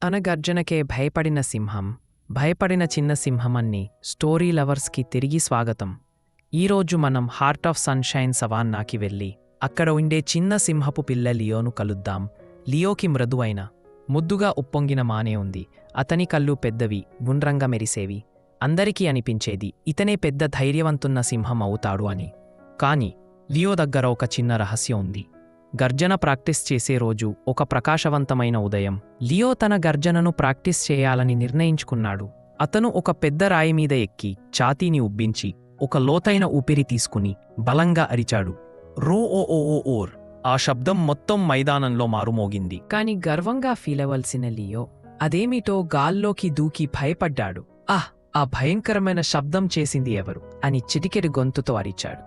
తన గర్జనకే భయపడిన సింహం, భయపడిన చిన్న సింహం అన్ని స్టోరీ లవర్స్కి తిరిగి స్వాగతం. ఈరోజు మనం హార్ట్ ఆఫ్ సన్షైన్ సవాన్నాకి వెళ్ళి అక్కడ ఉండే చిన్న సింహపు పిల్ల లియోను కలుద్దాం. లియోకి మృదువైన, ముద్దుగా ఉప్పొంగిన మానే ఉంది. అతని కళ్ళు పెద్దవి, గుండ్రంగా మెరిసేవి. అందరికీ అనిపించేది ఇతనే పెద్ద ధైర్యవంతున్న సింహం అవుతాడు అని. కాని లియో దగ్గర ఒక చిన్న రహస్యం ఉంది. గర్జన ప్రాక్టీస్ చేసే రోజు ఒక ప్రకాశవంతమైన ఉదయం లియో తన గర్జనను ప్రాక్టీస్ చేయాలని నిర్ణయించుకున్నాడు. అతను ఒక పెద్ద రాయి మీద ఎక్కి ఛాతీని ఉబ్బించి ఒక లోతైన ఊపిరి తీసుకుని బలంగా అరిచాడు. రో ఓ ఓ ఓ ఓర్. ఆ శబ్దం మొత్తం మైదానంలో మారుమోగింది. కాని గర్వంగా ఫీలవలసిన లియో అదేమిటో గాల్లోకి దూకి భయపడ్డాడు. ఆ భయంకరమైన శబ్దం చేసింది ఎవరు అని చిటికెడు గొంతుతో అరిచాడు.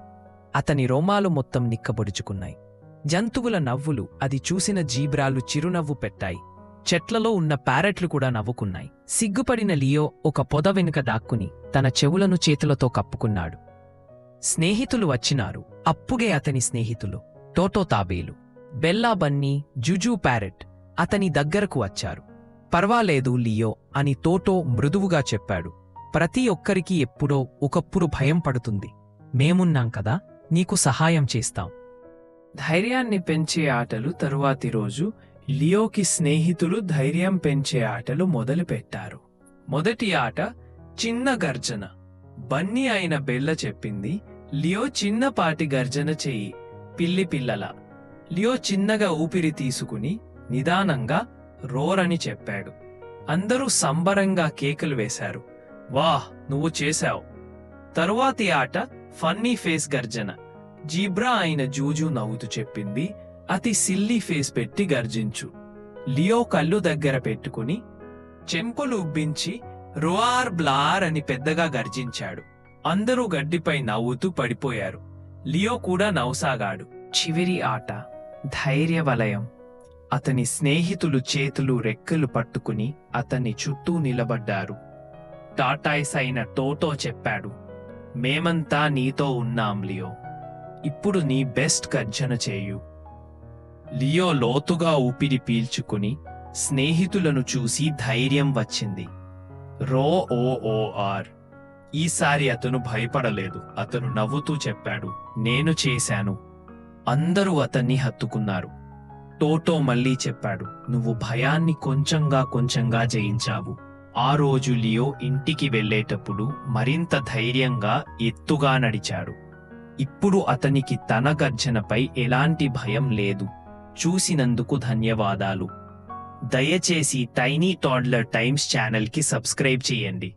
అతని రోమాలు మొత్తం నిక్కబొడుచుకున్నాయి. జంతువుల నవ్వులు, అది చూసిన జీబ్రాలు చిరునవ్వు పెట్టాయి. చెట్లలో ఉన్న ప్యారెట్లు కూడా నవ్వుకున్నాయి. సిగ్గుపడిన లియో ఒక పొద వెనుక దాక్కుని తన చెవులను చేతులతో కప్పుకున్నాడు. స్నేహితులు వచ్చినారు. అప్పుడే అతని స్నేహితులు టోటో తాబేలు, బెల్లా బన్నీ, జుజూ ప్యారెట్ అతని దగ్గరకు వచ్చారు. పర్వాలేదు లియో అని టోటో మృదువుగా చెప్పాడు. ప్రతి ఒక్కరికి ఎప్పుడో ఒకప్పుడు భయం పడుతుంది. మేమున్నాం కదా, నీకు సహాయం చేస్తాం. ధైర్యాన్ని పెంచే ఆటలు తరువాతి రోజు లియోకి స్నేహితులు ధైర్యం పెంచే ఆటలు మొదలుపెట్టారు. మొదటి ఆట చిన్న గర్జన. బన్నీ అయిన బెల్ల చెప్పింది, లియో చిన్నపాటి గర్జన చెయ్యి, పిల్లి పిల్లల. లియో చిన్నగా ఊపిరి తీసుకుని నిదానంగా రోరని చెప్పాడు. అందరూ సంబరంగా కేకలు వేశారు. వాహ్, నువ్వు చేశావు. తరువాతి ఆట ఫన్నీ ఫేస్ గర్జన. జీబ్రా అయిన జూజు నవ్వుతూ చెప్పింది, అతి సిల్లీ ఫేస్ పెట్టి గర్జించు. లియో కళ్ళు దగ్గర పెట్టుకుని చెంపలు ఉబ్బించి రోఆర్ బ్లార్ అని పెద్దగా గర్జించాడు. అందరూ గడ్డిపై నవ్వుతూ పడిపోయారు. లియో కూడా నవ్వుసాగాడు. చివరి ఆట ధైర్య వలయం. అతని స్నేహితులు చేతులు రెక్కలు పట్టుకుని అతన్ని చుట్టూ నిలబడ్డారు. టాటాయిస్ అయిన టోటో చెప్పాడు, మేమంతా నీతో ఉన్నాం లియో. ఇప్పుడు నీ బెస్ట్ గర్జన చేయు. లియో లోతుగా ఊపిరి పీల్చుకుని స్నేహితులను చూసి ధైర్యం వచ్చింది. రో ఓ ఓ ఆర్. ఈసారి అతను భయపడలేదు. అతను నవ్వుతూ చెప్పాడు, నేను చేశాను. అందరూ అతన్ని హత్తుకున్నారు. టోటో మళ్ళీ చెప్పాడు, నువ్వు భయాన్ని కొంచెంగా జయించావు. ఆ రోజు లియో ఇంటికి వెళ్ళేటప్పుడు మరింత ధైర్యంగా ఎత్తుగా నడిచాడు. ఇప్పుడు అతనికి తన గర్జనపై ఎలాంటి భయం లేదు. చూసినందుకు ధన్యవాదాలు. దయచేసి టైనీ టాడ్లర్ టైమ్స్ ఛానల్కి సబ్స్క్రైబ్ చేయండి.